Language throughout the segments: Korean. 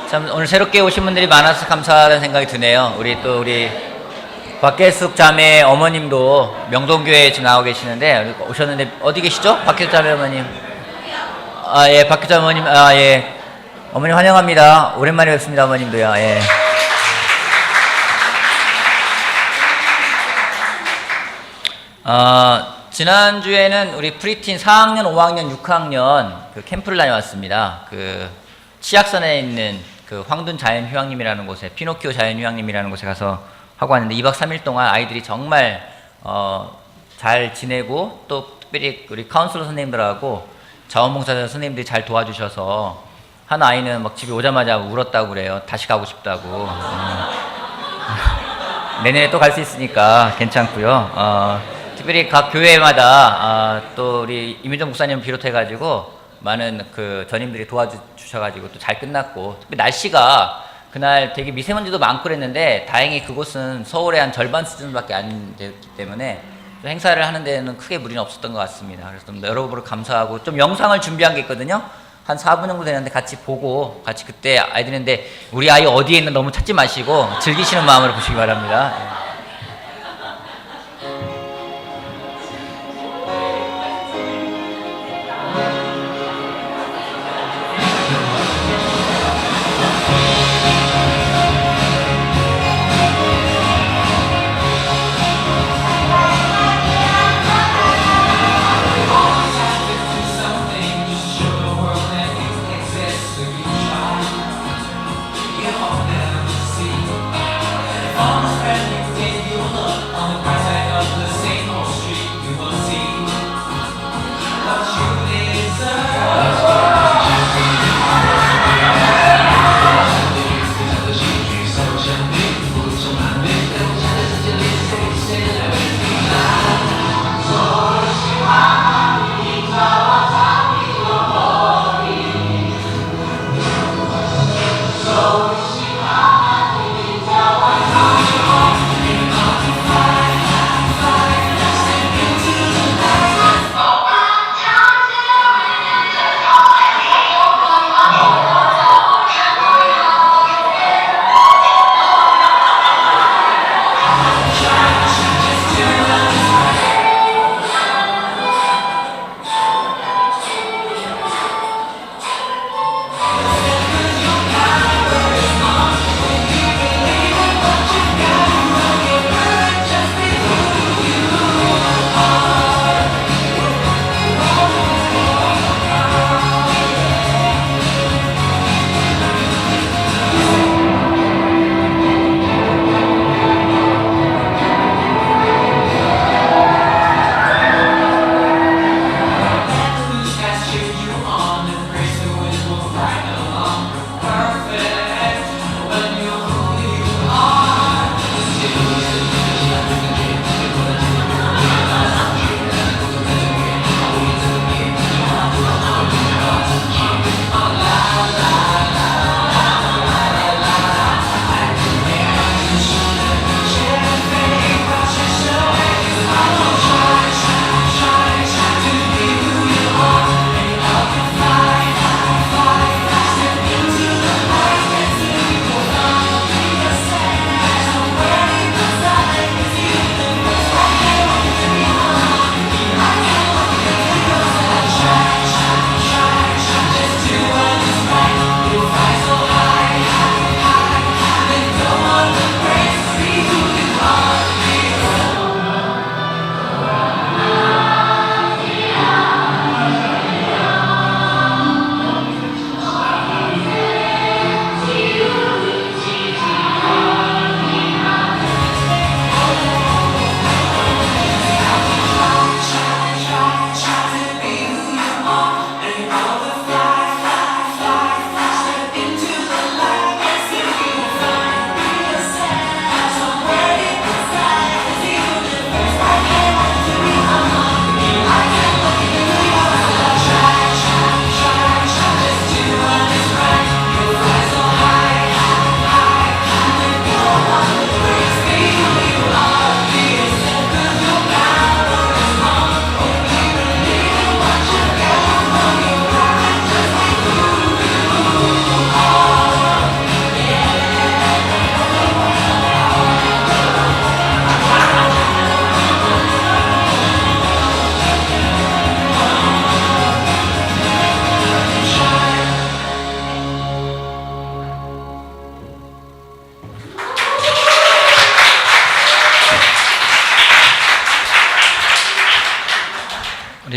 참 오늘 새롭게 오신 분들이 많아서 감사하다는 생각이 드네요. 우리 박계숙 자매 어머님도 명동교회에 지금 나와 계시는데 오셨는데 어디 계시죠? 박계숙 자매 어머님. 아, 예, 박계숙 어머님. 아, 예. 어머님 환영합니다. 오랜만에 뵙습니다. 어머님도요. 예. 지난주에는 우리 프리틴 4학년, 5학년, 6학년 그 캠프를 다녀왔습니다. 그 치악산에 있는 그 황둔 자연휴양림이라는 곳에, 피노키오 자연휴양림이라는 곳에 가서 하고 왔는데 2박 3일 동안 아이들이 정말 잘 지내고, 또 특별히 우리 카운슬러 선생님들하고 자원봉사자 선생님들이 잘 도와주셔서 한 아이는 막 집에 오자마자 울었다고 그래요. 다시 가고 싶다고. 내년에 또 갈 수 있으니까 괜찮고요. 특별히 각 교회마다 또 우리 이민정 목사님 비롯해가지고 많은 그 전임들이 도와주셔가지고 또 잘 끝났고, 특히 날씨가 그날 되게 미세먼지도 많고 그랬는데 다행히 그곳은 서울의 한 절반 수준밖에 안 됐기 때문에 행사를 하는 데는 크게 무리는 없었던 것 같습니다. 그래서 좀 여러분으로 감사하고, 좀 영상을 준비한 게 있거든요. 한 4분 정도 되는데 같이 보고, 같이 그때 아이들인데 우리 아이 어디에 있나 너무 찾지 마시고 즐기시는 마음으로 보시기 바랍니다. All my friends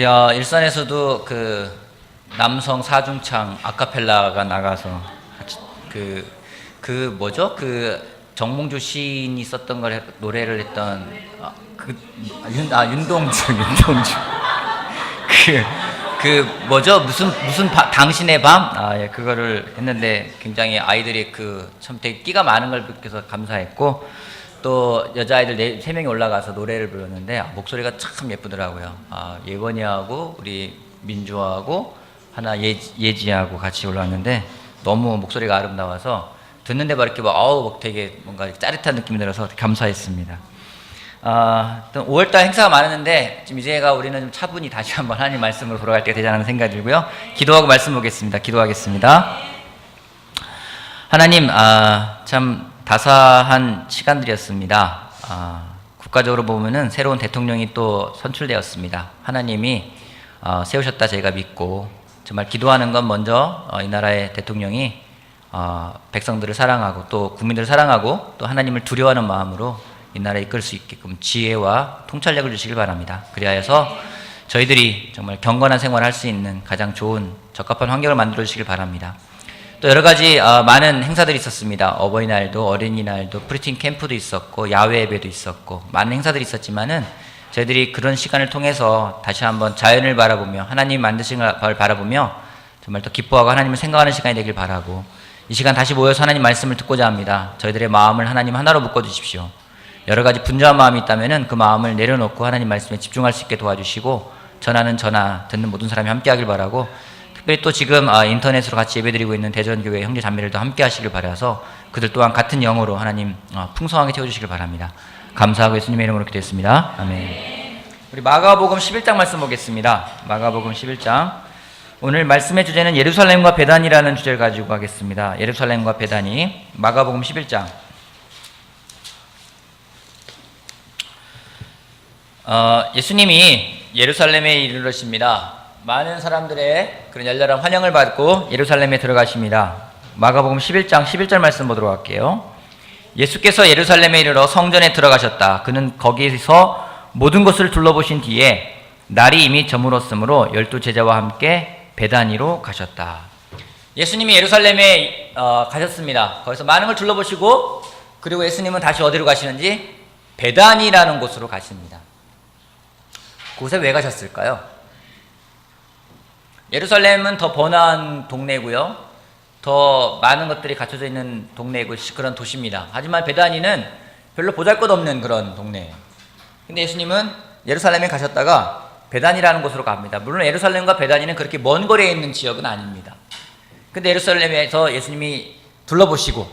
우리 일산에서도 그 남성 사중창 아카펠라가 나가서 같이 그 뭐죠? 그 정몽주 시인이 썼던 걸 노래를 했던 윤동주 그 뭐죠? 무슨 당신의 밤? 예, 그거를 했는데 굉장히 아이들이 참 되게 끼가 많은 걸 느껴서 감사했고, 또 여자아이들 3명이 올라가서 노래를 불렀는데 목소리가 참 예쁘더라고요. 예원이하고 우리 민주하고 하나 예지하고 같이 올라왔는데 너무 목소리가 아름다워서 듣는데 막 이렇게 되게 뭔가 짜릿한 느낌이 들어서 감사했습니다. 5월달 행사가 많았는데 지금 이제가 우리는 좀 차분히 다시 한번 하나님 말씀으로 돌아갈 때가 되지 않나 생각이 들고요. 기도하고 말씀 보겠습니다. 기도하겠습니다. 하나님, 참 다사한 시간들이었습니다. 국가적으로 보면은 새로운 대통령이 또 선출되었습니다. 하나님이 세우셨다 저희가 믿고, 정말 기도하는 건 먼저 이 나라의 대통령이 백성들을 사랑하고 또 국민들을 사랑하고 또 하나님을 두려워하는 마음으로 이 나라에 이끌 수 있게끔 지혜와 통찰력을 주시길 바랍니다. 그리하여서 저희들이 정말 경건한 생활을 할 수 있는 가장 좋은 적합한 환경을 만들어 주시길 바랍니다. 또 여러 가지 많은 행사들이 있었습니다. 어버이날도, 어린이날도, 프리틴 캠프도 있었고, 야외 예배도 있었고, 많은 행사들이 있었지만은 저희들이 그런 시간을 통해서 다시 한번 자연을 바라보며 하나님 만드신 걸 바라보며 정말 더 기뻐하고 하나님을 생각하는 시간이 되길 바라고, 이 시간 다시 모여서 하나님 말씀을 듣고자 합니다. 저희들의 마음을 하나님 하나로 묶어 주십시오. 여러 가지 분주한 마음이 있다면은 그 마음을 내려놓고 하나님 말씀에 집중할 수 있게 도와주시고, 전하는 전하, 듣는 모든 사람이 함께 하길 바라고, 특별히 또 지금 인터넷으로 같이 예배드리고 있는 대전교회 형제 자매들도 함께 하시길 바라서 그들 또한 같은 영으로 하나님 풍성하게 채워주시길 바랍니다. 감사하고 예수님의 이름으로 기도했습니다. 아멘. 우리 마가복음 11장 말씀 보겠습니다. 마가복음 11장. 오늘 말씀의 주제는 예루살렘과 베단이라는 주제를 가지고 하겠습니다. 예루살렘과 베단이. 마가복음 11장. 예수님이 예루살렘에 이르르십니다. 많은 사람들의 그런 열렬한 환영을 받고 예루살렘에 들어가십니다. 마가복음 11장 11절 말씀 보도록 할게요. 예수께서 예루살렘에 이르러 성전에 들어가셨다. 그는 거기서 모든 것을 둘러보신 뒤에 날이 이미 저물었으므로 12제자와 함께 베다니로 가셨다. 예수님이 예루살렘에 가셨습니다. 거기서 많은 걸 둘러보시고, 그리고 예수님은 다시 어디로 가시는지 베다니라는 곳으로 가십니다. 그곳에 왜 가셨을까요? 예루살렘은 더 번화한 동네고요, 더 많은 것들이 갖춰져 있는 동네고 그런 도시입니다. 하지만 베다니는 별로 보잘것없는 그런 동네예요. 근데 예수님은 예루살렘에 가셨다가 베다니라는 곳으로 갑니다. 물론 예루살렘과 베다니는 그렇게 먼 거리에 있는 지역은 아닙니다. 근데 예루살렘에서 예수님이 둘러보시고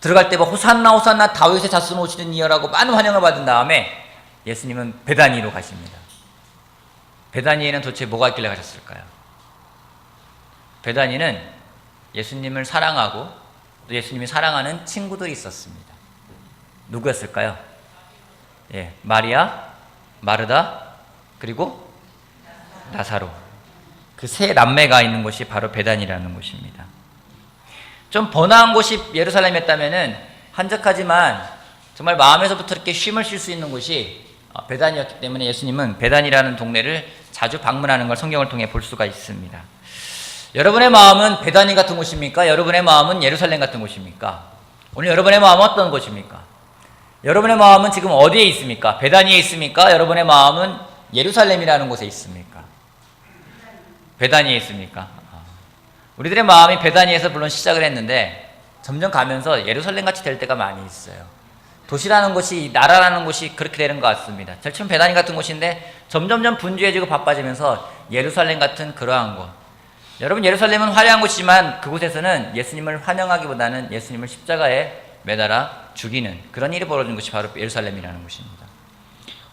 들어갈 때 호산나 호산나 다윗의 자손 오시는 이여라고 많은 환영을 받은 다음에 예수님은 베다니로 가십니다. 베다니에는 도대체 뭐가 있길래 가셨을까요? 베다니는 예수님을 사랑하고 또 예수님이 사랑하는 친구들이 있었습니다. 누구였을까요? 마리아, 마르다, 그리고 나사로. 그 세 남매가 있는 곳이 바로 베단이라는 곳입니다. 좀 번화한 곳이 예루살렘이었다면은 한적하지만 정말 마음에서부터 이렇게 쉼을 쉴 수 있는 곳이 베단이었기 때문에 예수님은 베단이라는 동네를 자주 방문하는 걸 성경을 통해 볼 수가 있습니다. 여러분의 마음은 베다니 같은 곳입니까? 여러분의 마음은 예루살렘 같은 곳입니까? 오늘 여러분의 마음은 어떤 곳입니까? 여러분의 마음은 지금 어디에 있습니까? 베다니에 있습니까? 여러분의 마음은 예루살렘이라는 곳에 있습니까? 베다니에 있습니까? 우리들의 마음이 베다니에서 물론 시작을 했는데 점점 가면서 예루살렘 같이 될 때가 많이 있어요. 도시라는 곳이, 나라라는 곳이 그렇게 되는 것 같습니다. 처음 베다니 같은 곳인데 점점점 분주해지고 바빠지면서 예루살렘 같은 그러한 곳. 여러분, 예루살렘은 화려한 곳이지만 그곳에서는 예수님을 환영하기보다는 예수님을 십자가에 매달아 죽이는 그런 일이 벌어진 곳이 바로 예루살렘이라는 곳입니다.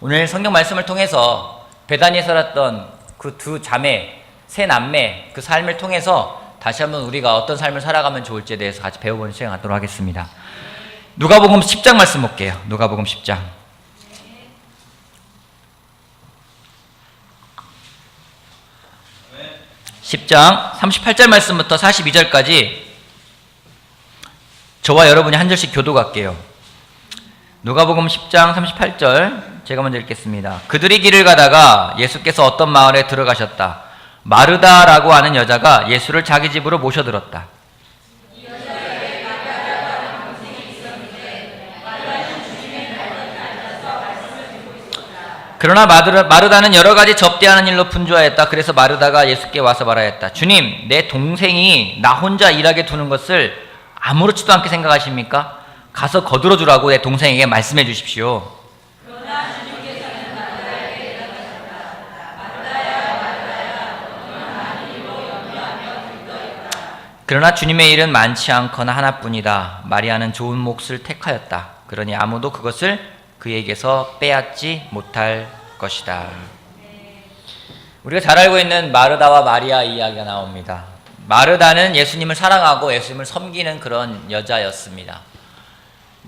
오늘 성경 말씀을 통해서 베다니에 살았던 그 두 자매, 세 남매 그 삶을 통해서 다시 한번 우리가 어떤 삶을 살아가면 좋을지에 대해서 같이 배워보는 시간 갖도록 하겠습니다. 누가복음 10장 말씀 볼게요. 누가복음 10장. 10장 38절 말씀부터 42절까지 저와 여러분이 한 절씩 교독할게요. 누가복음 10장 38절 제가 먼저 읽겠습니다. 그들이 길을 가다가 예수께서 어떤 마을에 들어가셨다. 마르다라고 하는 여자가 예수를 자기 집으로 모셔들었다. 그러나 마르다는 여러 가지 접대하는 일로 분주하였다. 그래서 마르다가 예수께 와서 말하였다. 주님, 내 동생이 나 혼자 일하게 두는 것을 아무렇지도 않게 생각하십니까? 가서 거들어 주라고 내 동생에게 말씀해 주십시오. 그러나 주님의 일은 많지 않거나 하나뿐이다. 마리아는 좋은 몫을 택하였다. 그러니 아무도 그것을 그에게서 빼앗지 못할 것이다. 우리가 잘 알고 있는 마르다와 마리아 이야기가 나옵니다. 마르다는 예수님을 사랑하고 예수님을 섬기는 그런 여자였습니다.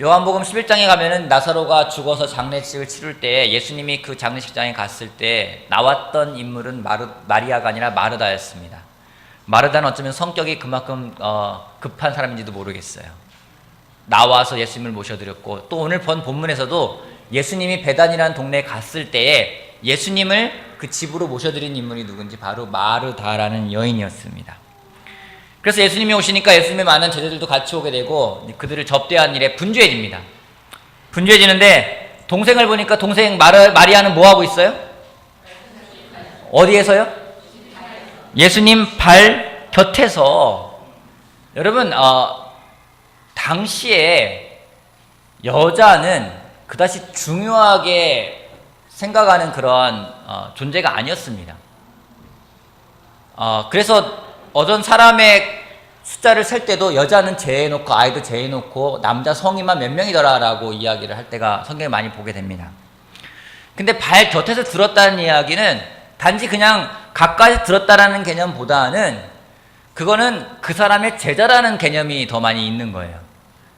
요한복음 11장에 가면은 나사로가 죽어서 장례식을 치를 때 예수님이 그 장례식장에 갔을 때 나왔던 인물은 마리아가 아니라 마르다였습니다. 마르다는 어쩌면 성격이 그만큼 급한 사람인지도 모르겠어요. 나와서 예수님을 모셔드렸고, 또 오늘 본 본문에서도 예수님이 베단이라는 동네에 갔을 때에 예수님을 그 집으로 모셔드린 인물이 누군지 바로 마르다라는 여인이었습니다. 그래서 예수님이 오시니까 예수님의 많은 제자들도 같이 오게 되고 그들을 접대한 일에 분주해집니다. 분주해지는데 동생을 보니까 동생 마리아는 뭐하고 있어요? 어디에서요? 예수님 발 곁에서. 여러분, 당시에 여자는 그다지 중요하게 생각하는 그런 존재가 아니었습니다. 그래서 어떤 사람의 숫자를 셀 때도 여자는 제해놓고 아이도 제해놓고 남자 성인만 몇 명이더라라고 이야기를 할 때가 성경에 많이 보게 됩니다. 근데 발 곁에서 들었다는 이야기는 단지 그냥 가까이서 들었다라는 개념보다는 그거는 그 사람의 제자라는 개념이 더 많이 있는 거예요.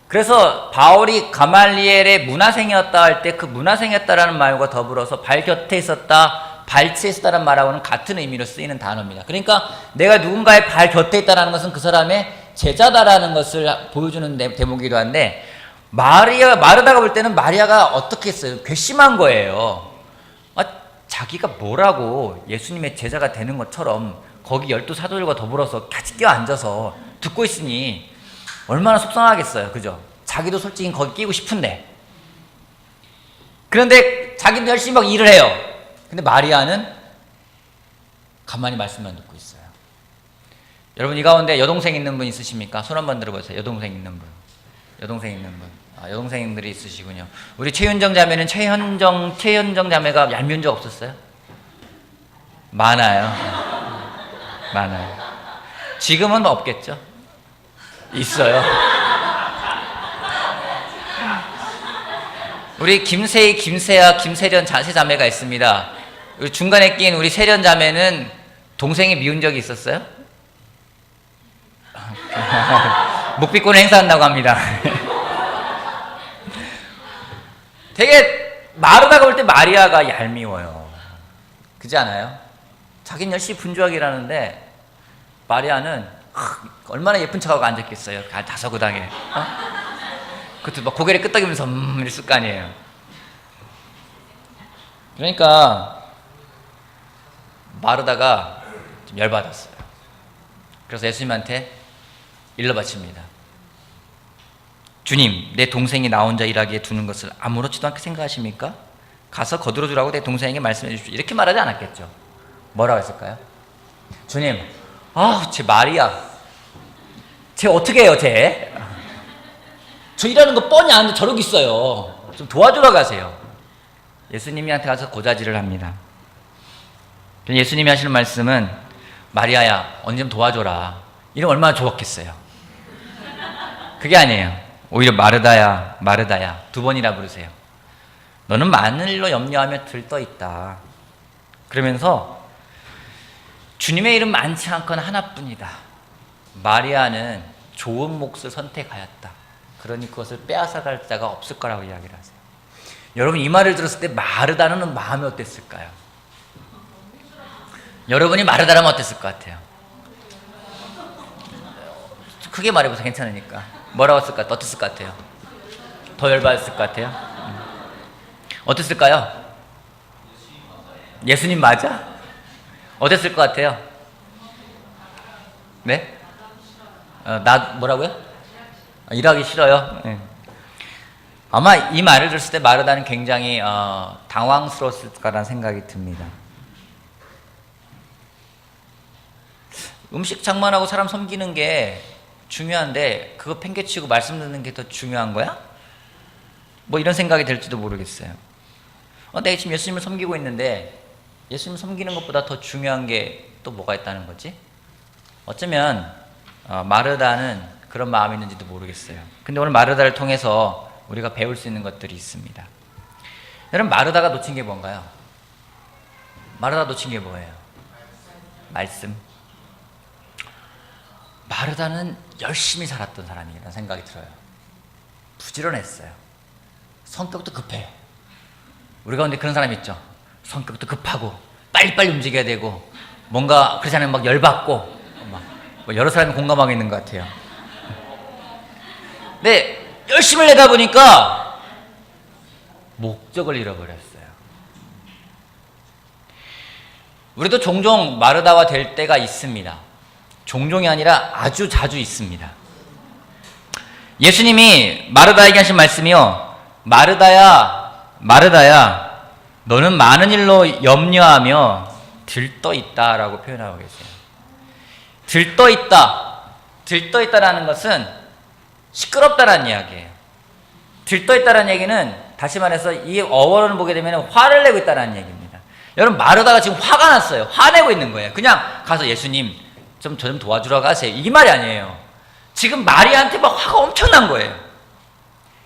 그래서 바울이 가말리엘의 문화생이었다 할 때 그 문화생이었다라는 말과 더불어서 발 곁에 있었다, 발치에 있었다라는 말하고는 같은 의미로 쓰이는 단어입니다. 그러니까 내가 누군가의 발 곁에 있다라는 것은 그 사람의 제자다라는 것을 보여주는 대목이기도 한데, 마르다가 볼 때는 마리아가 어떻게 했어요? 괘씸한 거예요. 자기가 뭐라고 예수님의 제자가 되는 것처럼 거기 12사도들과 더불어서 같이 껴앉아서 듣고 있으니 얼마나 속상하겠어요. 그죠? 자기도 솔직히 거기 끼고 싶은데. 그런데 자기도 열심히 막 일을 해요. 근데 마리아는 가만히 말씀만 듣고 있어요. 여러분, 이 가운데 여동생 있는 분 있으십니까? 손 한번 들어보세요. 여동생 있는 분. 여동생 있는 분. 여동생들이 있으시군요. 우리 최윤정 자매는 최현정 자매가 얄미운 적 없었어요? 많아요. 많아요. 지금은 없겠죠? 있어요. 우리 김세희, 김세아, 김세련 세 자매가 있습니다. 우리 중간에 낀 우리 세련 자매는 동생이 미운 적이 있었어요? 묵비권을 행사한다고 합니다. 되게 마르다가 볼 때 마리아가 얄미워요. 그렇지 않아요? 자기는 열심히 분주하게 일하는데 마리아는 얼마나 예쁜 척하고 앉았겠어요. 다소그당에. 그것도 막 고개를 끄덕이면서 이랬을 거 아니에요. 그러니까 마르다가 좀 열받았어요. 그래서 예수님한테 일러 바칩니다. 주님, 내 동생이 나 혼자 일하기에 두는 것을 아무렇지도 않게 생각하십니까? 가서 거들어 주라고 내 동생에게 말씀해 주십시오. 이렇게 말하지 않았겠죠. 뭐라고 했을까요? 주님, 쟤 마리아, 쟤 어떻게 해요, 쟤? 저 일하는 거 뻔히 아는데 저러고 있어요. 좀 도와주러 가세요. 예수님한테 가서 고자질을 합니다. 예수님이 하시는 말씀은, 마리아야, 언제 좀 도와줘라. 이러면 얼마나 좋았겠어요. 그게 아니에요. 오히려 마르다야, 마르다야, 2번이나 부르세요. 너는 많은 일로 염려하며 들떠 있다. 그러면서 주님의 일은 많지 않거나 하나뿐이다. 마리아는 좋은 몫을 선택하였다. 그러니 그것을 빼앗아갈 자가 없을 거라고 이야기를 하세요. 여러분, 이 말을 들었을 때 마르다는 마음이 어땠을까요? 여러분이 마르다라면 어땠을 것 같아요? 크게 말해보세요. 괜찮으니까. 뭐라고 했을 것 같아요? 어땠을 것 같아요? 더 열받았을 것 같아요? 어땠을까요? 예수님 맞아? 어땠을 것 같아요? 네? 나 뭐라고요? 일하기 싫어요? 네. 아마 이 말을 들었을 때 마르다는 굉장히 당황스러웠을 거라는 생각이 듭니다. 음식 장만하고 사람 섬기는 게 중요한데 그거 팽개치고 말씀 듣는 게 더 중요한 거야? 뭐 이런 생각이 들지도 모르겠어요. 내가 지금 예수님을 섬기고 있는데 예수님 섬기는 것보다 더 중요한 게 또 뭐가 있다는 거지? 어쩌면 마르다는 그런 마음이 있는지도 모르겠어요. 근데 오늘 마르다를 통해서 우리가 배울 수 있는 것들이 있습니다. 여러분, 마르다가 놓친 게 뭔가요? 마르다가 놓친 게 뭐예요? 말씀. 마르다는 열심히 살았던 사람이라는 생각이 들어요. 부지런했어요. 성격도 급해요. 우리 가운데 그런 사람 있죠? 성격도 급하고 빨리빨리 움직여야 되고 뭔가 그렇지 않으면 막 열받고 뭐 여러 사람이 공감하고 있는 것 같아요. 근데 열심히 내다 보니까 목적을 잃어버렸어요. 우리도 종종 마르다가 될 때가 있습니다. 종종이 아니라 아주 자주 있습니다. 예수님이 마르다에게 하신 말씀이요, 마르다야, 마르다야, 너는 많은 일로 염려하며 들떠있다라고 표현하고 계세요. 들떠있다, 들떠있다라는 것은 시끄럽다라는 이야기예요. 들떠있다라는 얘기는 다시 말해서 이 어원을 보게 되면 화를 내고 있다라는 얘기입니다. 여러분, 마르다가 지금 화가 났어요. 화내고 있는 거예요. 그냥 가서 예수님 저 좀 도와주러 가세요, 이 말이 아니에요. 지금 마리아한테 막 화가 엄청난 거예요.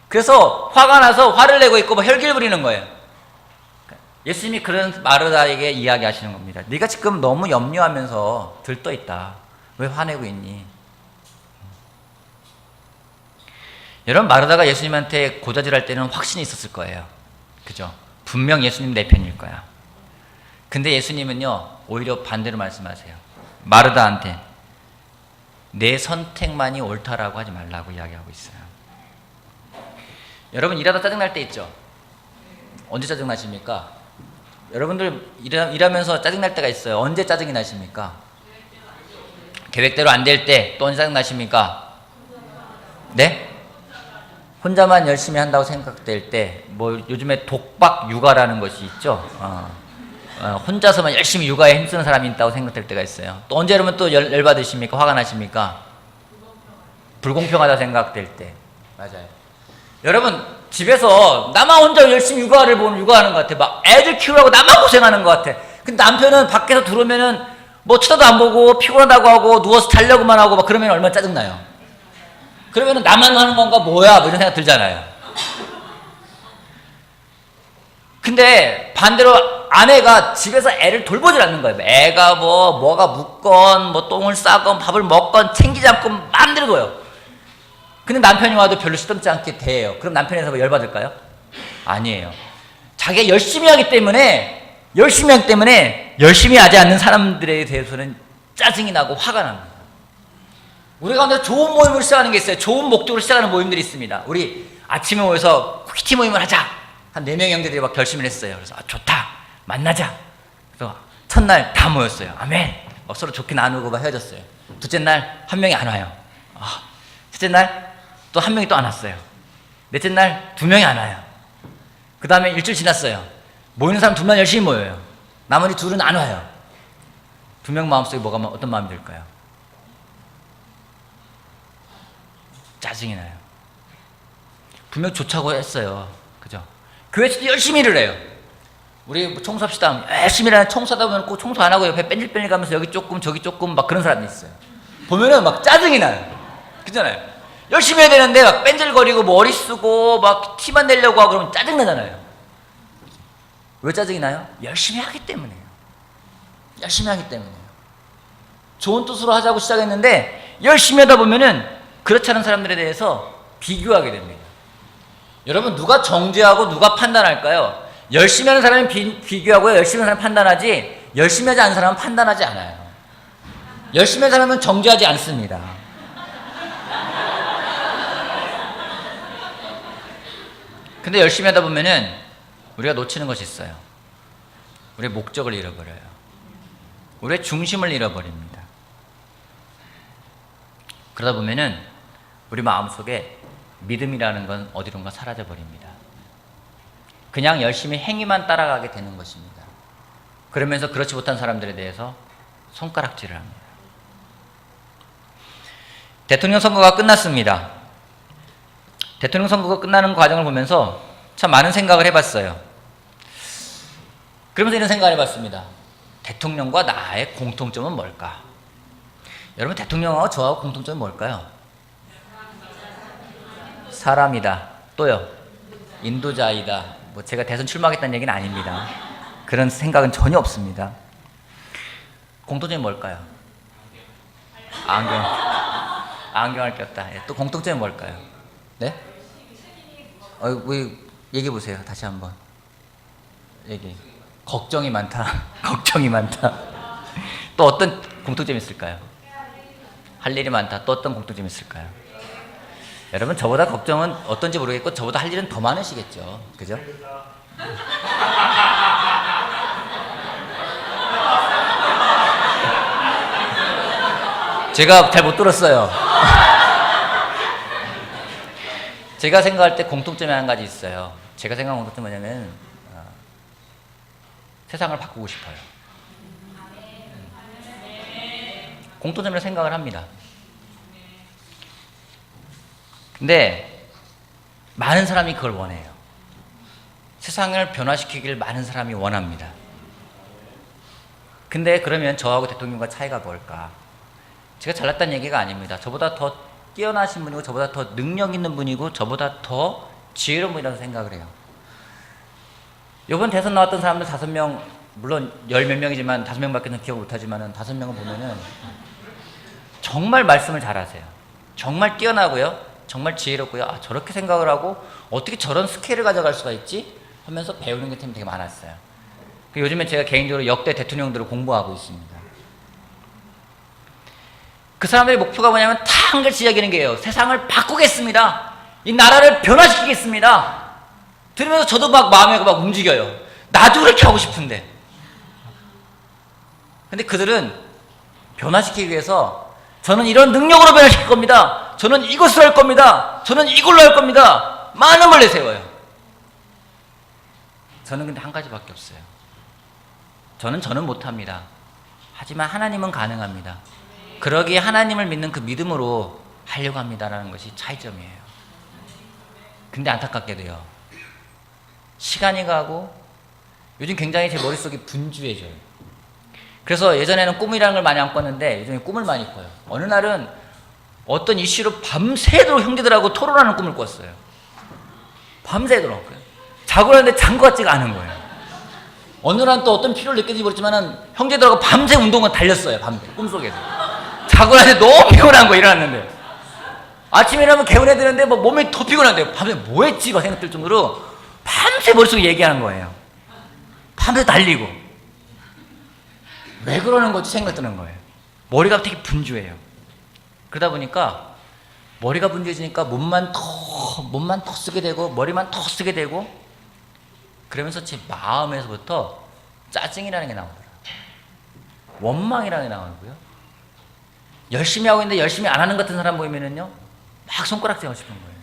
그래서 화가 나서 화를 내고 있고 막 혈기를 부리는 거예요. 예수님이 그런 마르다에게 이야기하시는 겁니다. 네가 지금 너무 염려하면서 들떠있다. 왜 화내고 있니? 여러분, 마르다가 예수님한테 고자질할 때는 확신이 있었을 거예요. 그죠? 분명 예수님 내 편일 거야. 근데 예수님은요, 오히려 반대로 말씀하세요. 마르다한테 내 선택만이 옳다라고 하지 말라고 이야기하고 있어요. 여러분, 일하다 짜증날 때 있죠? 언제 짜증나십니까? 여러분들 일하면서 짜증날 때가 있어요. 언제 짜증이 나십니까? 계획대로 안 될 때. 또 언제 짜증나십니까? 네? 혼자만 열심히 한다고 생각될 때. 뭐 요즘에 독박 육아라는 것이 있죠. 혼자서만 열심히 육아에 힘쓰는 사람이 있다고 생각될 때가 있어요. 또 언제 그러면 또 열받으십니까? 화가 나십니까? 불공평하다 생각될 때. 맞아요. 여러분, 집에서 나만 혼자 열심히 육아하는 것 같아. 막 애들 키우라고 나만 고생하는 것 같아. 근데 남편은 밖에서 들어오면은 뭐 쳐다도 안 보고 피곤하다고 하고 누워서 자려고만 하고 막 그러면 얼마나 짜증나요. 그러면은 나만 하는 건가 뭐야, 뭐 이런 생각 들잖아요. 근데 반대로 아내가 집에서 애를 돌보질 않는 거예요. 애가 뭐가 묻건 뭐 똥을 싸건 밥을 먹건 챙기지 않고 마음대로 둬요. 근데 남편이 와도 별로 시덥지 않게 대해요. 그럼 남편에서 뭐 열받을까요? 아니에요. 자기가 열심히 하기 때문에 열심히 하지 않는 사람들에 대해서는 짜증이 나고 화가 납니다. 우리 가운데 좋은 모임을 시작하는 게 있어요. 좋은 목적으로 시작하는 모임들이 있습니다. 우리 아침에 모여서 퀴티 모임을 하자. 한 4명의 형제들이 막 결심을 했어요. 그래서 좋다, 만나자. 그래서 첫날 다 모였어요. 아멘. 서로 좋게 나누고 막 헤어졌어요. 둘째 날 한 명이 안 와요. 셋째 날 또 한 명이 또 안 왔어요. 넷째 날 2명이 안 와요. 그 다음에 일주일 지났어요. 모이는 사람 2명 열심히 모여요. 나머지 2은 안 와요. 2명 마음속에 어떤 마음이 들까요? 짜증이 나요. 분명 좋자고 했어요. 그죠? 교회에서도 열심히 일을 해요. 우리 뭐 청소합시다. 열심히 일하는 청소하다 보면 꼭 청소 안 하고 옆에 뺀질뺀질 가면서 여기 조금 저기 조금 막 그런 사람이 있어요. 보면은 막 짜증이 나요. 그잖아요. 열심히 해야 되는데 막 뺀질거리고 머리 쓰고 막 티만 내려고 하고 그러면 짜증나잖아요. 왜 짜증이 나요? 열심히 하기 때문에요. 열심히 하기 때문에요. 좋은 뜻으로 하자고 시작했는데 열심히 하다 보면은 그렇지 않은 사람들에 대해서 비교하게 됩니다. 여러분, 누가 정죄하고 누가 판단할까요? 열심히 하는 사람은 비교하고요. 열심히 하는 사람은 판단하지, 열심히 하지 않는 사람은 판단하지 않아요. 열심히 하는 사람은 정죄하지 않습니다. 근데 열심히 하다 보면은 우리가 놓치는 것이 있어요. 우리의 목적을 잃어버려요. 우리의 중심을 잃어버립니다. 그러다 보면은 우리 마음속에 믿음이라는 건 어디론가 사라져버립니다. 그냥 열심히 행위만 따라가게 되는 것입니다. 그러면서 그렇지 못한 사람들에 대해서 손가락질을 합니다. 대통령 선거가 끝났습니다. 대통령 선거가 끝나는 과정을 보면서 참 많은 생각을 해봤어요. 그러면서 이런 생각을 해봤습니다. 대통령과 나의 공통점은 뭘까? 여러분, 대통령하고 저하고 공통점은 뭘까요? 사람이다. 또요? 인도자이다. 뭐 제가 대선 출마하겠다는 얘기는 아닙니다. 그런 생각은 전혀 없습니다. 공통점이 뭘까요? 안경을 꼈다. 또 공통점이 뭘까요? 네? 왜 얘기해 보세요. 다시 한번. 걱정이 많다. 걱정이 많다. 또 어떤 공통점이 있을까요? 할 일이 많다. 또 어떤 공통점이 있을까요? 여러분, 저보다 걱정은 어떤지 모르겠고 저보다 할 일은 더 많으시겠죠. 그죠? 제가 잘 못 들었어요. 제가 생각할 때 공통점이 한 가지 있어요. 제가 생각하는 공통점이 뭐냐면 세상을 바꾸고 싶어요. 공통점이라고 생각을 합니다. 근데 많은 사람이 그걸 원해요. 세상을 변화시키길 많은 사람이 원합니다. 근데 그러면 저하고 대통령과 차이가 뭘까? 제가 잘났다는 얘기가 아닙니다. 저보다 더 뛰어나신 분이고 저보다 더 능력 있는 분이고 저보다 더 지혜로운 분이라고 생각을 해요. 이번 대선 나왔던 사람들 5명, 물론 10몇 명이지만 5명밖에 기억 못하지만 5명을 보면은 정말 말씀을 잘하세요. 정말 뛰어나고요. 정말 지혜롭고요. 아, 저렇게 생각을 하고 어떻게 저런 스케일을 가져갈 수가 있지? 하면서 배우는 게 되게 많았어요. 요즘에 제가 개인적으로 역대 대통령들을 공부하고 있습니다. 그 사람들의 목표가 뭐냐면 다 한 글씨 이야기하는 게요. 세상을 바꾸겠습니다. 이 나라를 변화시키겠습니다. 들으면서 저도 막 마음이 막 움직여요. 나도 그렇게 하고 싶은데. 근데 그들은 변화시키기 위해서 저는 이런 능력으로 변화시킬 겁니다. 저는 이것을 할 겁니다. 저는 이걸로 할 겁니다. 많은 걸 내세워요. 저는 근데 한 가지밖에 없어요. 저는 못합니다. 하지만 하나님은 가능합니다. 그러기에 하나님을 믿는 그 믿음으로 하려고 합니다라는 것이 차이점이에요. 근데 안타깝게도요. 시간이 가고 요즘 굉장히 제 머릿속이 분주해져요. 그래서 예전에는 꿈이라는 걸 많이 안 꿨는데 요즘에 꿈을 많이 꿔요. 어느 날은 어떤 이슈로 밤새도록 형제들하고 토론하는 꿈을 꿨어요. 밤새도록. 자고 나는데 잔 것 같지가 않은 거예요. 어느 날 또 어떤 필요를 느끼는지 모르지만 형제들하고 밤새 운동을 달렸어요. 밤새 꿈속에서. 자고 나는데 너무 피곤한 거 일어났는데 아침에 일어나면 개운해지는데 뭐 몸이 더 피곤한데요. 밤새 뭐 했지가 생각들 정도로 밤새 머릿속에 얘기하는 거예요. 밤새 달리고 왜 그러는 거지 생각 드는 거예요. 머리가 되게 분주해요. 그러다 보니까 머리가 분주해지니까 몸만 더 쓰게 되고 머리만 더 쓰게 되고 그러면서 제 마음에서부터 짜증이라는 게 나오더라고요. 원망이라는 게 나오고요. 열심히 하고 있는데 열심히 안 하는 것 같은 사람 보이면은요 막 손가락질 하고 싶은 거예요.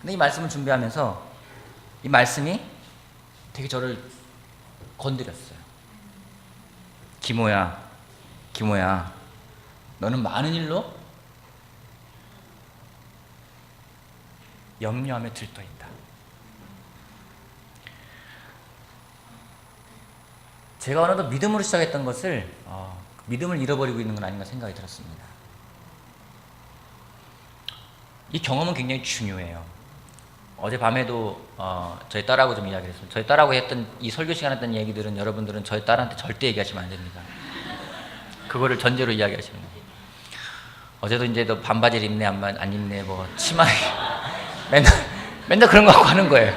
근데 이 말씀을 준비하면서 이 말씀이 되게 저를 건드렸어요. 기모야, 너는 많은 일로 염려하며 들떠있다. 제가 어느덧 믿음으로 시작했던 것을 믿음을 잃어버리고 있는 건 아닌가 생각이 들었습니다. 이 경험은 굉장히 중요해요. 어젯밤에도 저희 딸하고 좀 이야기를 했어요. 저희 딸하고 했던 이 설교 시간에 했던 얘기들은 여러분들은 저희 딸한테 절대 얘기하시면 안 됩니다. 그거를 전제로 이야기하시면 돼요. 어제도 이제 너 반바지를 입네 안 입네 뭐 치마에 맨날 그런 거 갖고 하는 거예요.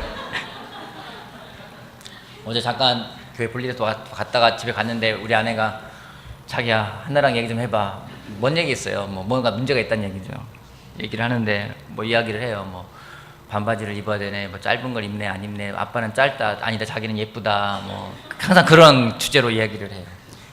어제 잠깐 교회 볼일에서 갔다가 집에 갔는데 우리 아내가 자기야 하나랑 얘기 좀 해봐. 뭔 얘기 있어요? 뭔가 문제가 있다는 얘기죠. 얘기를 하는데 뭐 이야기를 해요. 반바지를 입어야 되네, 뭐 짧은 걸 입네, 안 입네, 아빠는 짧다, 아니다, 자기는 예쁘다, 뭐 항상 그런 주제로 이야기를 해요.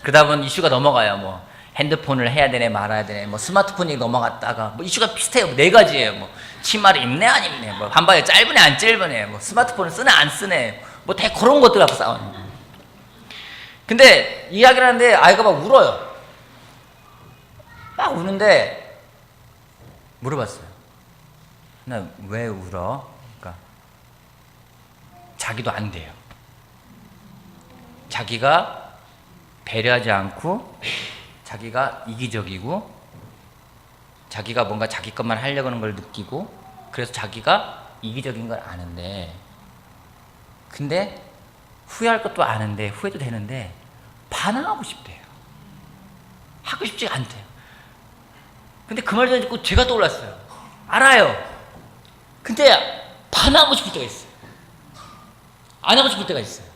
그러다 보면 이슈가 넘어가요. 뭐 핸드폰을 해야 되네, 말아야 되네, 뭐 스마트폰 얘기 넘어갔다가 뭐 이슈가 비슷해요. 네 가지예요. 뭐 치마를 입네, 안 입네, 뭐 반바지 짧으네, 안 짧으네, 뭐 스마트폰을 쓰네, 안 쓰네, 뭐 되게 그런 것들 갖고 싸우는 거예요. 근데 이야기를 하는데 아이가 막 울어요. 막 우는데 물어봤어요. 나 왜 울어? 그러니까 자기도 안 돼요. 자기가 배려하지 않고 자기가 이기적이고 자기가 뭔가 자기 것만 하려고 하는 걸 느끼고 그래서 자기가 이기적인 걸 아는데 근데 후회할 것도 아는데 후회도 되는데 반항하고 싶대요. 하고 싶지가 않대요. 근데 그 말 듣고 제가 떠올랐어요. 알아요. 근데 반항하고 싶을 때가 있어요. 안 하고 싶을 때가 있어요.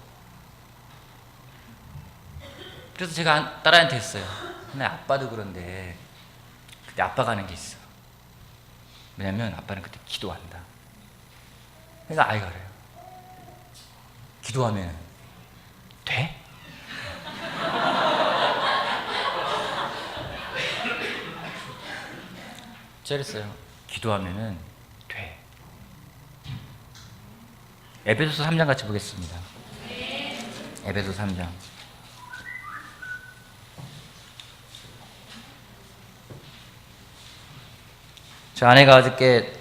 그래서 제가 딸한테 했어요. 근데 아빠도 그런데 그때 아빠가 하는 게 있어. 왜냐면 아빠는 그때 기도한다. 그러니까 아이가 그래요. 기도하면 돼? 저랬어요. 기도하면은 돼. 에베소서 3장 같이 보겠습니다. 에베소서 3장. 저 아내가 어저께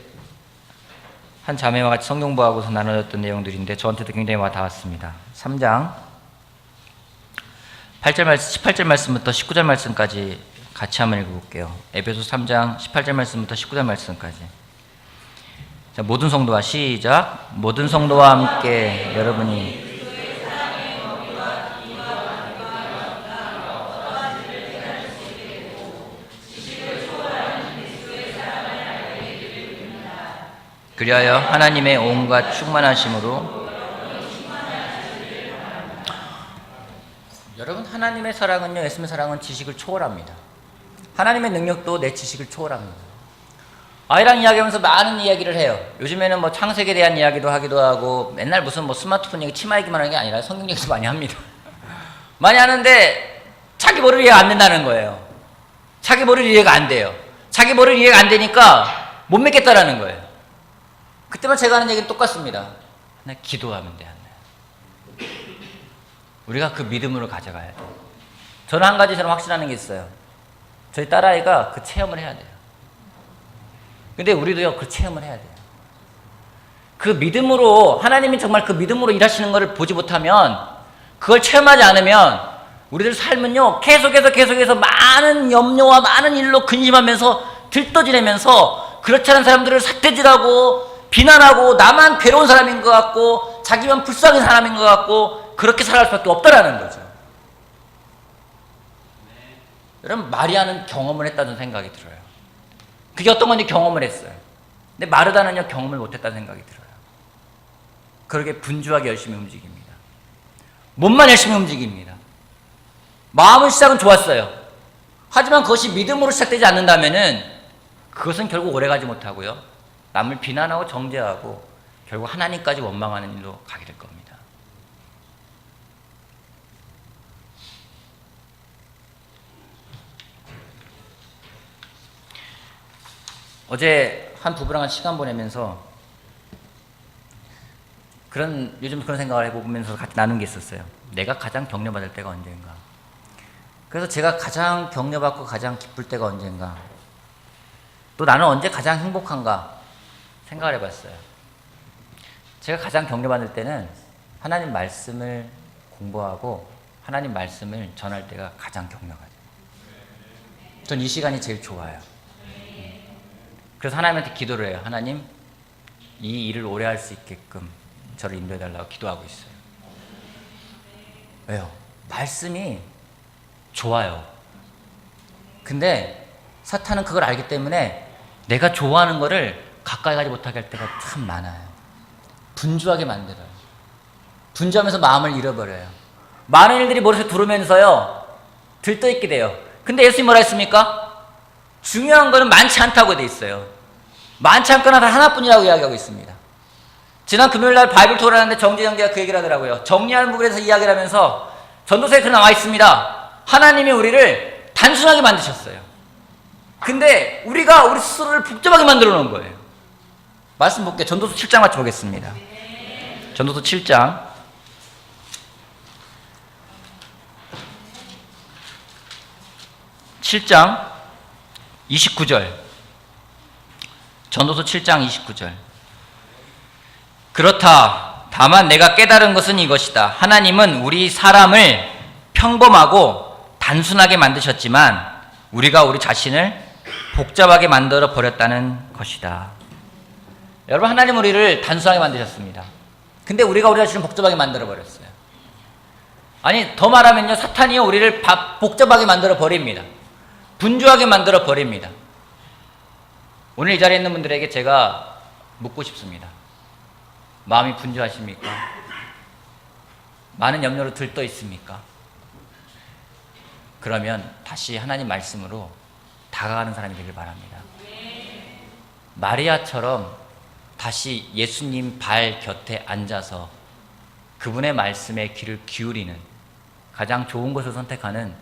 한 자매와 같이 성경 공부하고서 나눠졌던 내용들인데 저한테도 굉장히 와 닿았습니다. 3장 8절 말씀, 18절 말씀부터 19절 말씀까지 같이 한번 읽어볼게요. 에베소 3장 18절 말씀부터 19절 말씀까지. 자, 모든 성도와 시작. 모든 성도와 함께 여러분이 그리하여 하나님의 온갖 충만하심으로 여러분 하나님의 사랑은요, 예수님의 사랑은 지식을 초월합니다. 하나님의 능력도 내 지식을 초월합니다. 아이랑 이야기하면서 많은 이야기를 해요. 요즘에는 뭐 창세기에 대한 이야기도 하기도 하고 맨날 무슨 뭐 스마트폰 얘기, 치마 얘기만 하는 게 아니라 성경 얘기도 많이 합니다. 많이 하는데 자기 머리를 이해가 안 된다는 거예요. 자기 머리를 이해가 안 돼요. 자기 머리를 이해가 안 되니까 못 믿겠다라는 거예요. 그때만 제가 하는 얘기는 똑같습니다. 그냥 기도하면 돼. 우리가 그 믿음으로 가져가야 돼요. 저는 한 가지 저는 확신하는 게 있어요. 저희 딸아이가 그 체험을 해야 돼요. 근데 우리도요, 그 체험을 해야 돼요. 그 믿음으로, 하나님이 정말 그 믿음으로 일하시는 것을 보지 못하면, 그걸 체험하지 않으면, 우리들 삶은요, 계속해서 많은 염려와 많은 일로 근심하면서 들떠지면서, 그렇지 않은 사람들을 삿대질하고, 비난하고, 나만 괴로운 사람인 것 같고, 자기만 불쌍한 사람인 것 같고, 그렇게 살아갈 수밖에 없다라는 거죠. 여러분, 마리아는 경험을 했다는 생각이 들어요. 그게 어떤 건지 경험을 했어요. 근데 마르다는요, 경험을 못했다는 생각이 들어요. 그렇게 분주하게 열심히 움직입니다. 몸만 열심히 움직입니다. 마음의 시작은 좋았어요. 하지만 그것이 믿음으로 시작되지 않는다면은 그것은 결국 오래가지 못하고요, 남을 비난하고 정죄하고 결국 하나님까지 원망하는 일로 가게 될 겁니다. 어제 한 부부랑 한 시간 보내면서 요즘 그런 생각을 해보면서 같이 나눈 게 있었어요. 내가 가장 격려받을 때가 언젠가. 그래서 제가 가장 격려받고 가장 기쁠 때가 언젠가. 또 나는 언제 가장 행복한가 생각을 해봤어요. 제가 가장 격려받을 때는 하나님 말씀을 공부하고 하나님 말씀을 전할 때가 가장 격려가죠. 전 이 시간이 제일 좋아요. 그래서 하나님한테 기도를 해요. 하나님, 이 일을 오래 할 수 있게끔 저를 인도해달라고 기도하고 있어요. 왜요? 말씀이 좋아요. 근데 사탄은 그걸 알기 때문에 내가 좋아하는 거를 가까이 가지 못하게 할 때가 참 많아요. 분주하게 만들어요. 분주하면서 마음을 잃어버려요. 많은 일들이 머릿속에 들어오면서요, 들떠있게 돼요. 근데 예수님이 뭐라 했습니까? 중요한 거는 많지 않다고 돼 있어요. 많지 않거나 단 하나뿐이라고 이야기하고 있습니다. 지난 금요일날 바이블 토론 하는데 정진영 기가 그 얘기를 하더라고요. 정리하는 부분에서 이야기를 하면서 전도서에 그렇게 나와 있습니다. 하나님이 우리를 단순하게 만드셨어요. 근데 우리가 우리 스스로를 복잡하게 만들어 놓은 거예요. 말씀 볼게요. 전도서 7장 같이 보겠습니다. 전도서 7장 29절. 전도서 7장 29절. 그렇다. 다만 내가 깨달은 것은 이것이다. 하나님은 우리 사람을 평범하고 단순하게 만드셨지만 우리가 우리 자신을 복잡하게 만들어 버렸다는 것이다. 여러분, 하나님은 우리를 단순하게 만드셨습니다. 근데 우리가 우리 자신을 복잡하게 만들어 버렸어요. 아니, 더 말하면요, 사탄이요 우리를 복잡하게 만들어 버립니다. 분주하게 만들어 버립니다. 오늘 이 자리에 있는 분들에게 제가 묻고 싶습니다. 마음이 분주하십니까? 많은 염려로 들떠 있습니까? 그러면 다시 하나님 말씀으로 다가가는 사람이 되길 바랍니다. 마리아처럼 다시 예수님 발 곁에 앉아서 그분의 말씀에 귀를 기울이는 가장 좋은 것을 선택하는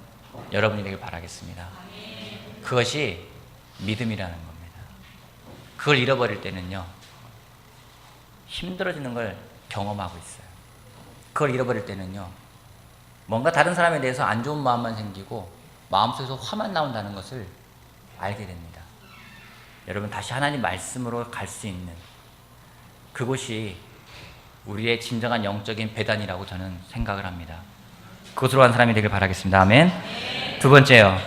여러분이 되길 바라겠습니다. 그것이 믿음이라는 겁니다. 그걸 잃어버릴 때는요, 힘들어지는 걸 경험하고 있어요. 그걸 잃어버릴 때는요, 뭔가 다른 사람에 대해서 안 좋은 마음만 생기고 마음속에서 화만 나온다는 것을 알게 됩니다. 여러분, 다시 하나님 말씀으로 갈 수 있는 그곳이 우리의 진정한 영적인 배단이라고 저는 생각을 합니다. 그곳으로 간 사람이 되길 바라겠습니다. 아멘. 두 번째요,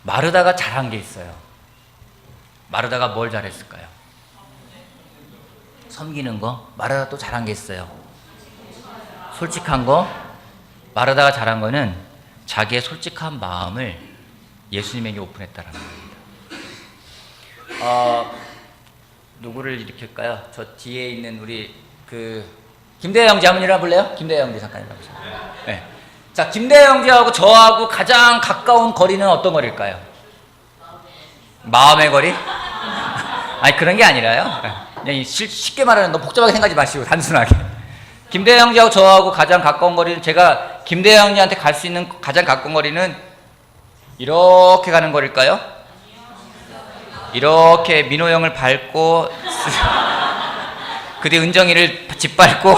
마르다가 잘한 게 있어요. 마르다가 뭘 잘했을까요? 섬기는 거. 마르다가 또 잘한 게 있어요. 솔직한 거. 마르다가 잘한 거는 자기의 솔직한 마음을 예수님에게 오픈했다라는 겁니다. 누구를 일으킬까요? 저 뒤에 있는 우리 김대희 형제 한번 일어나볼래요? 김대희 형제 잠깐 일어나보세요. 네. 자, 김대희 형제하고 저하고 가장 가까운 거리는 어떤 거리일까요? 마음의 거리? 아니, 그런 게 아니라요. 그냥 쉽게 말하면 너무 복잡하게 생각하지 마시고 단순하게. 김대희 형제하고 저하고 가장 가까운 거리는, 제가 김대희 형제한테 갈 수 있는 가장 가까운 거리는 이렇게 가는 거리일까요? 이렇게 민호 형을 밟고 그 뒤에 은정이를 짓밟고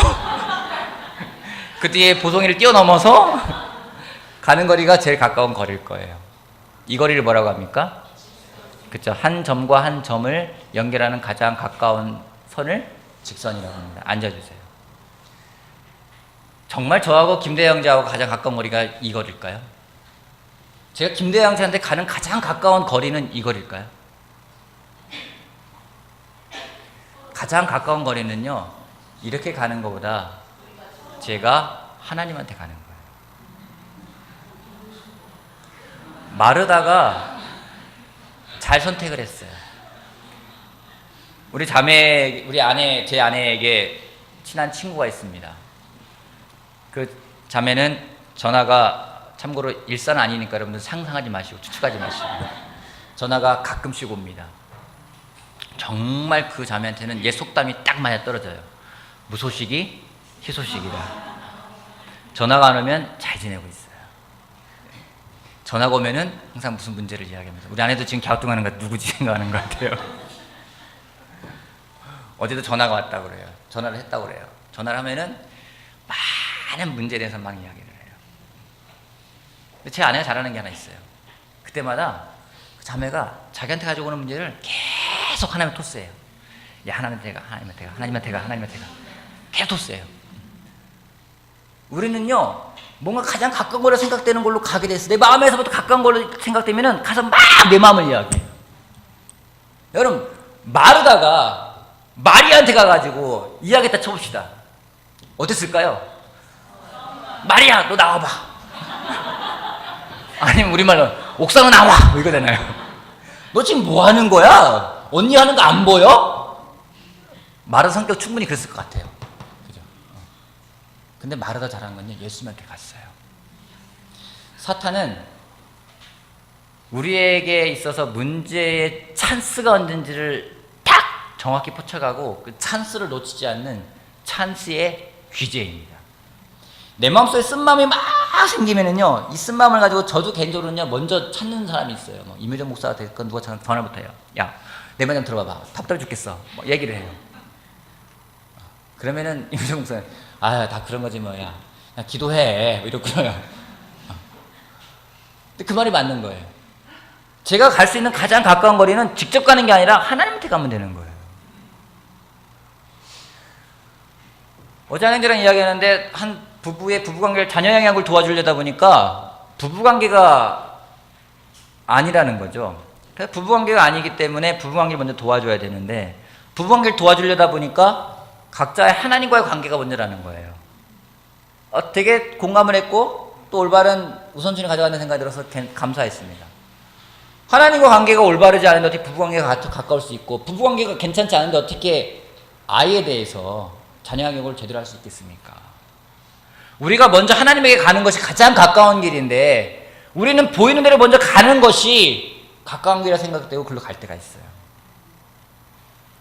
그 뒤에 보송이를 뛰어넘어서 가는 거리가 제일 가까운 거리일 거예요. 이 거리를 뭐라고 합니까? 그렇죠. 한 점과 한 점을 연결하는 가장 가까운 선을 직선이라고 합니다. 앉아주세요. 정말 저하고 김대희 형제하고 가장 가까운 거리가 이 거리일까요? 제가 김대희 형제한테 가는 가장 가까운 거리는 이 거리일까요? 가장 가까운 거리는요, 이렇게 가는 것보다 제가 하나님한테 가는 거예요. 마르다가 잘 선택을 했어요. 제 아내에게 친한 친구가 있습니다. 그 자매는 전화가, 참고로 일산 아니니까 여러분들 상상하지 마시고 추측하지 마시고, 전화가 가끔씩 옵니다. 정말 그 자매한테는 옛 속담이 딱 맞아 떨어져요. 무소식이 희소식이다. 전화가 안 오면 잘 지내고 있어요. 전화가 오면은 항상 무슨 문제를 이야기하면서, 우리 아내도 지금 갸우뚱하는 것, 누구지 생각하는 것 같아요. 어제도 전화가 왔다고 그래요. 전화를 했다고 그래요. 전화를 하면은 많은 문제에 대해서 막 이야기를 해요. 근데 제 아내가 잘하는 게 하나 있어요. 그때마다 그 자매가 자기한테 가지고 오는 문제를 계속 하나님한테 토스해요. 야, 하나님한테 가, 하나님한테 가, 하나님한테 가, 하나님한테 가. 계속 토스해요. 우리는요, 뭔가 가장 가까운 거라 생각되는 걸로 가게 됐어요. 내 마음에서부터 가까운 걸로 생각되면은 가서 막 내 마음을 이야기해요. 여러분, 마르다가 마리아한테 가가지고 이야기했다 쳐봅시다. 어땠을까요? 마리아, 너 나와봐. 아니면 우리말로 옥상으로 나와, 뭐 이거 되나요? 너 지금 뭐 하는 거야? 언니 하는 거 안 보여? 마르다 성격 충분히 그랬을 것 같아요. 그죠? 근데 마르다 잘한 건요, 예수님한테 갔어요. 사탄은 우리에게 있어서 문제의 찬스가 언젠지를 딱 정확히 포착하고 그 찬스를 놓치지 않는 찬스의 귀재입니다. 내 마음속에 쓴마음이 막 생기면은요, 이 쓴마음을 가지고 저도 개인적으로는요, 먼저 찾는 사람이 있어요. 뭐 임효정 목사가 됐건 누가 전화부터 해요. 야, 내 말 좀 들어봐봐. 답답해 죽겠어. 뭐 얘기를 해요. 그러면은 임효정 목사는 다 그런 거지 뭐. 야 기도해. 뭐 이러고요. 근데 그 말이 맞는 거예요. 제가 갈 수 있는 가장 가까운 거리는 직접 가는 게 아니라 하나님한테 가면 되는 거예요. 어제 하나님이랑 이야기하는데 한 부부의 부부관계를 자녀 양육을 도와주려다 보니까 부부관계가 아니라는 거죠. 그래서 부부관계가 아니기 때문에 부부관계를 먼저 도와줘야 되는데 부부관계를 도와주려다 보니까 각자의 하나님과의 관계가 먼저라는 거예요. 되게 공감을 했고 또 올바른 우선순위 가져가는 생각이 들어서 감사했습니다. 하나님과 관계가 올바르지 않은데 어떻게 부부관계가 가까울 수 있고 부부관계가 괜찮지 않은데 어떻게 아이에 대해서 자녀 양육을 제대로 할 수 있겠습니까? 우리가 먼저 하나님에게 가는 것이 가장 가까운 길인데 우리는 보이는 대로 먼저 가는 것이 가까운 길이라 생각되고 글로 갈 때가 있어요.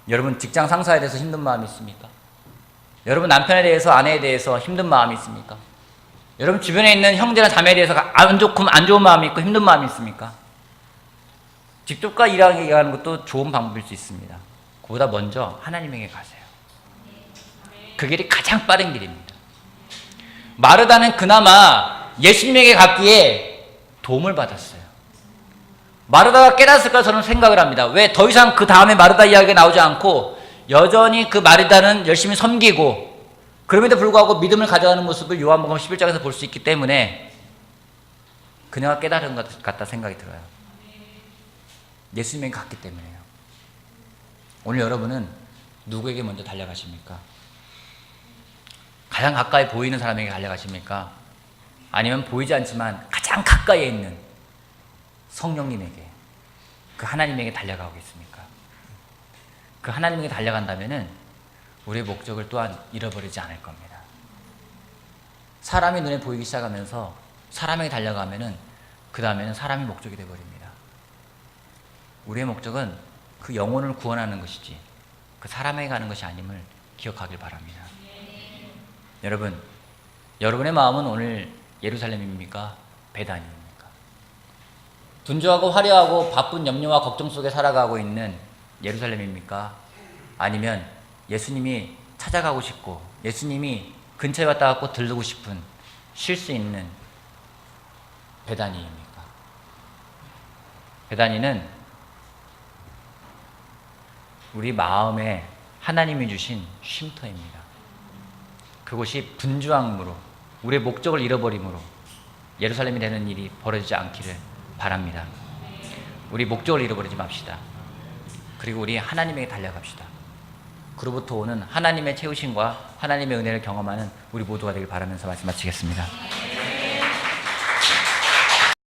여러분 직장 상사에 대해서 힘든 마음이 있습니까? 여러분 남편에 대해서 아내에 대해서 힘든 마음이 있습니까? 여러분 주변에 있는 형제나 자매에 대해서 안 좋은 마음이 있고 힘든 마음이 있습니까? 직접과 일하는 것도 좋은 방법일 수 있습니다. 그보다 먼저 하나님에게 가세요. 그 길이 가장 빠른 길입니다. 마르다는 그나마 예수님에게 갔기에 도움을 받았어요. 마르다가 깨닫을까 저는 생각을 합니다. 왜 더 이상 그 다음에 마르다 이야기가 나오지 않고 여전히 그 마르다는 열심히 섬기고 그럼에도 불구하고 믿음을 가져가는 모습을 요한복음 11장에서 볼 수 있기 때문에 그녀가 깨달은 것 같다 생각이 들어요. 예수님에게 갔기 때문에요. 오늘 여러분은 누구에게 먼저 달려가십니까? 가장 가까이 보이는 사람에게 달려가십니까? 아니면 보이지 않지만 가장 가까이에 있는 성령님에게, 그 하나님에게 달려가고 있습니까? 그 하나님에게 달려간다면은 우리의 목적을 또한 잃어버리지 않을 겁니다. 사람이 눈에 보이기 시작하면서 사람에게 달려가면은 그 다음에는 사람이 목적이 되어버립니다. 우리의 목적은 그 영혼을 구원하는 것이지 그 사람에게 가는 것이 아님을 기억하길 바랍니다. 여러분, 여러분의 마음은 오늘 예루살렘입니까? 베단입니까? 분주하고 화려하고 바쁜 염려와 걱정 속에 살아가고 있는 예루살렘입니까? 아니면 예수님이 찾아가고 싶고 예수님이 근처에 왔다 갔고 들르고 싶은 쉴 수 있는 베다니입니까? 베다니는 우리 마음에 하나님이 주신 쉼터입니다. 그곳이 분주함으로 우리의 목적을 잃어버림으로 예루살렘이 되는 일이 벌어지지 않기를 바랍니다. 우리 목적을 잃어버리지 맙시다. 그리고 우리 하나님에게 달려갑시다. 그로부터 오는 하나님의 채우심과 하나님의 은혜를 경험하는 우리 모두가 되길 바라면서 말씀 마치겠습니다.